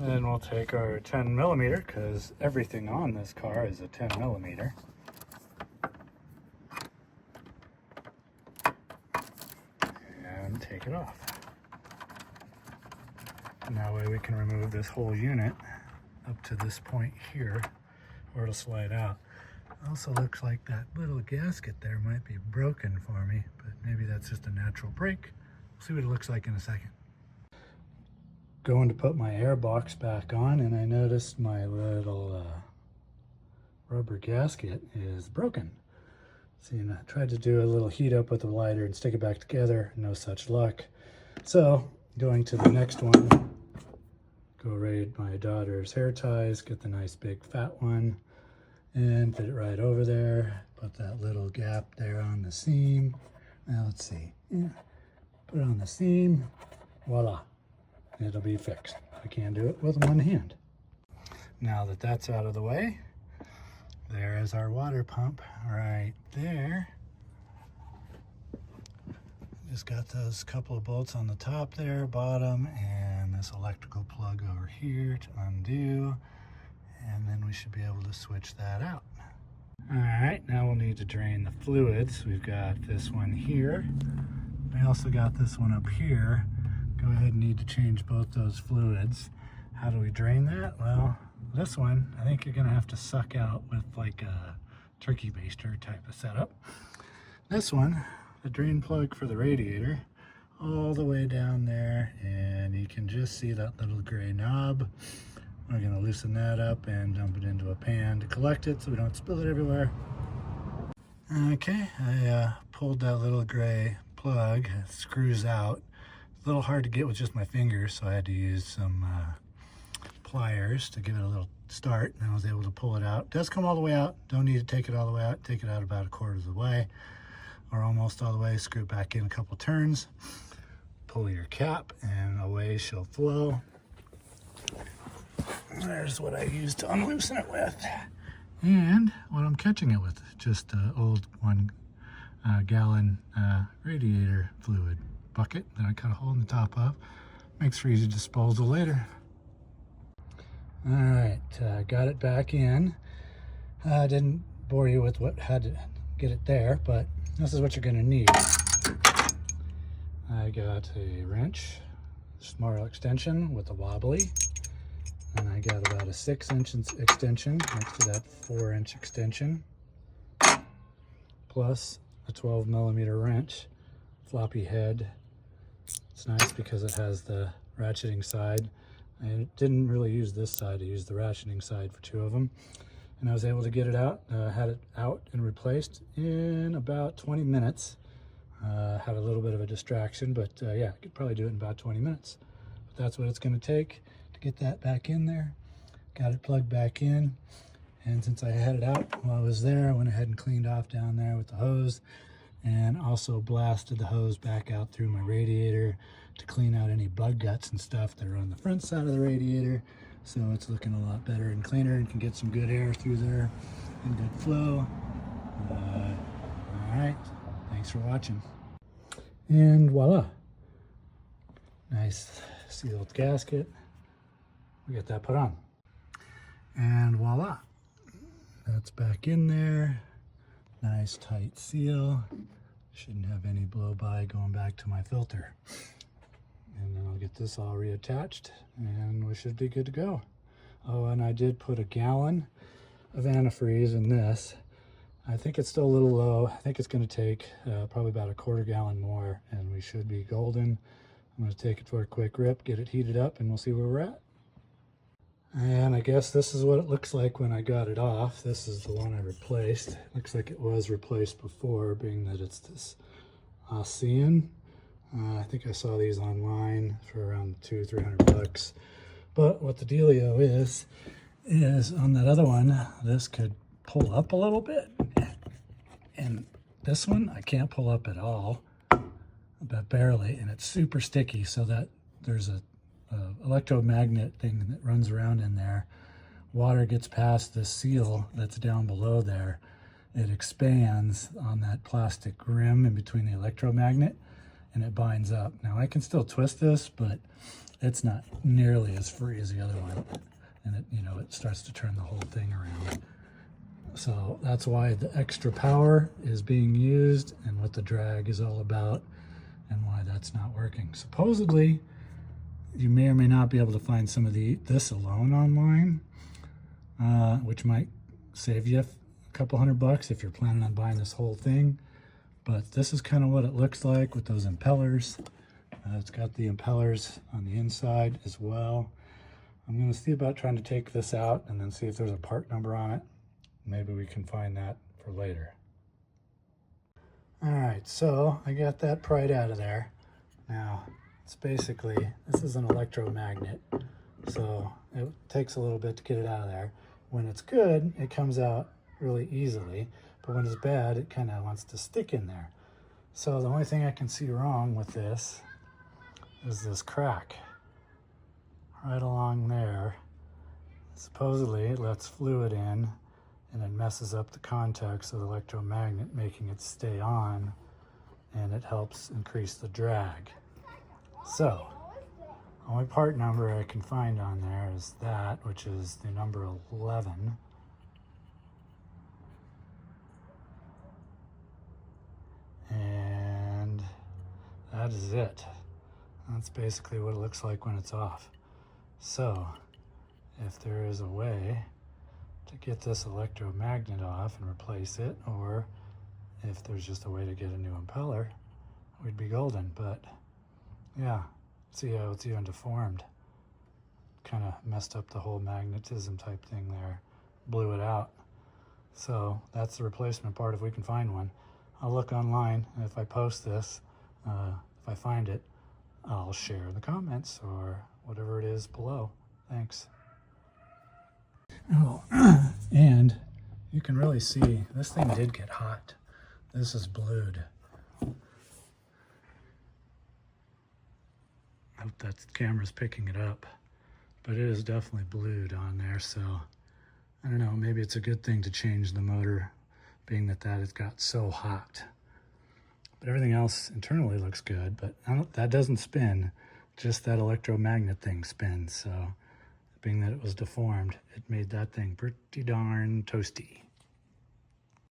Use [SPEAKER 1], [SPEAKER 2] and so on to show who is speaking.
[SPEAKER 1] Then we'll take our 10 millimeter, because everything on this car is a 10 millimeter. And take it off. And that way we can remove this whole unit up to this point here, or it'll slide out. Also looks like that little gasket there might be broken for me, but maybe that's just a natural break. We'll see what it looks like in a second. Going to put my air box back on, and I noticed my little rubber gasket is broken. See, and I tried to do a little heat up with a lighter and stick it back together. No such luck. So going to the next one, go raid my daughter's hair ties, get the nice big fat one, and fit it right over there. Put that little gap there on the seam. Now let's see. Yeah. Put it on the seam. Voila. It'll be fixed. I can do it with one hand. Now that that's out of the way, there is our water pump right there. Just got those couple of bolts on the top there, bottom, and this electrical plug over here to undo. And then we should be able to switch that out. All right, now we'll need to drain the fluids. We've got this one here. We also got this one up here. Go ahead and need to change both those fluids. How do we drain that? Well, this one, I think you're gonna have to suck out with like a turkey baster type of setup. This one, the drain plug for the radiator, all the way down there, and you can just see that little gray knob. We're gonna loosen that up and dump it into a pan to collect it so we don't spill it everywhere. Okay, I pulled that little gray plug, it screws out. A little hard to get with just my fingers, so I had to use some pliers to give it a little start, and I was able to pull it out. It does come all the way out. Don't need to take it all the way out. Take it out about a quarter of the way, or almost all the way. Screw it back in a couple turns. Pull your cap, and away she'll flow. There's what I used to unloosen it with. And what I'm catching it with, just an old 1 gallon radiator fluid bucket that I cut a hole in the top of. Makes for easy disposal later. All right, got it back in. I didn't bore you with what had to get it there, but this is what you're gonna need. I got a wrench, small extension with a wobbly, and I got about a 6-inch extension next to that 4-inch extension, plus a 12 millimeter wrench, floppy head. It's nice because it has the ratcheting side. I didn't really use this side, I used the ratcheting side for 2 of them. And I was able to get it out, had it out and replaced in about 20 minutes. Had a little bit of a distraction, but yeah, I could probably do it in about 20 minutes. But that's what it's gonna take to get that back in there. Got it plugged back in. And since I had it out while I was there, I went ahead and cleaned off down there with the hose, and also blasted the hose back out through my radiator to clean out any bug guts and stuff that are on the front side of the radiator. So it's looking a lot better and cleaner and can get some good air through there and good flow. All right, thanks for watching. And voila, nice sealed gasket. We get that put on. And voila, that's back in there. Nice tight seal. Shouldn't have any blow by going back to my filter. And then I'll get this all reattached and we should be good to go. Oh, and I did put a gallon of antifreeze in this. I think it's still a little low. I think it's going to take probably about a quarter gallon more, and we should be golden. I'm going to take it for a quick rip, get it heated up, and we'll see where we're at. And I guess this is what it looks like when I got it off. This is the one I replaced. Looks like it was replaced before, being that it's this ASEAN. I think I saw these online for around $200-300 bucks. But what the dealio is on that other one, this could pull up a little bit. And this one, I can't pull up at all, but barely. And it's super sticky, so that there's a electromagnet thing that runs around in there. Water gets past the seal that's down below there. It expands on that plastic rim in between the electromagnet, and it binds up. Now I can still twist this, but it's not nearly as free as the other one. And it, you know, it starts to turn the whole thing around. So that's why the extra power is being used and what the drag is all about and why that's not working. Supposedly, you may or may not be able to find some of this alone online, which might save you a couple $100 if you're planning on buying this whole thing. But this is kind of what it looks like with those impellers. It's got the impellers on the inside as well. I'm going to see about trying to take this out and then see if there's a part number on it. Maybe we can find that for later. All right, so I got that pried out of there. Now, it's basically, this is an electromagnet, so it takes a little bit to get it out of there. When it's good, it comes out really easily, but when it's bad, it kind of wants to stick in there. So the only thing I can see wrong with this is this crack right along there. Supposedly, it lets fluid in, and it messes up the contacts of the electromagnet, making it stay on, and it helps increase the drag. So, only part number I can find on there is that, which is the number 11. And that is it. That's basically what it looks like when it's off. So, if there is a way to get this electromagnet off and replace it, or if there's just a way to get a new impeller, we'd be golden. But yeah, see how it's even deformed. Kind of messed up the whole magnetism type thing there, blew it out. So that's the replacement part if we can find one. I'll look online, and if I post this, if I find it, I'll share in the comments or whatever it is below. Thanks. Oh, and you can really see this thing did get hot. This is blued. I hope that camera's picking it up, but it is definitely blued on there. So I don't know, maybe it's a good thing to change the motor, being that has got so hot. But everything else internally looks good, but that doesn't spin, just that electromagnet thing spins. So being that it was deformed, it made that thing pretty darn toasty.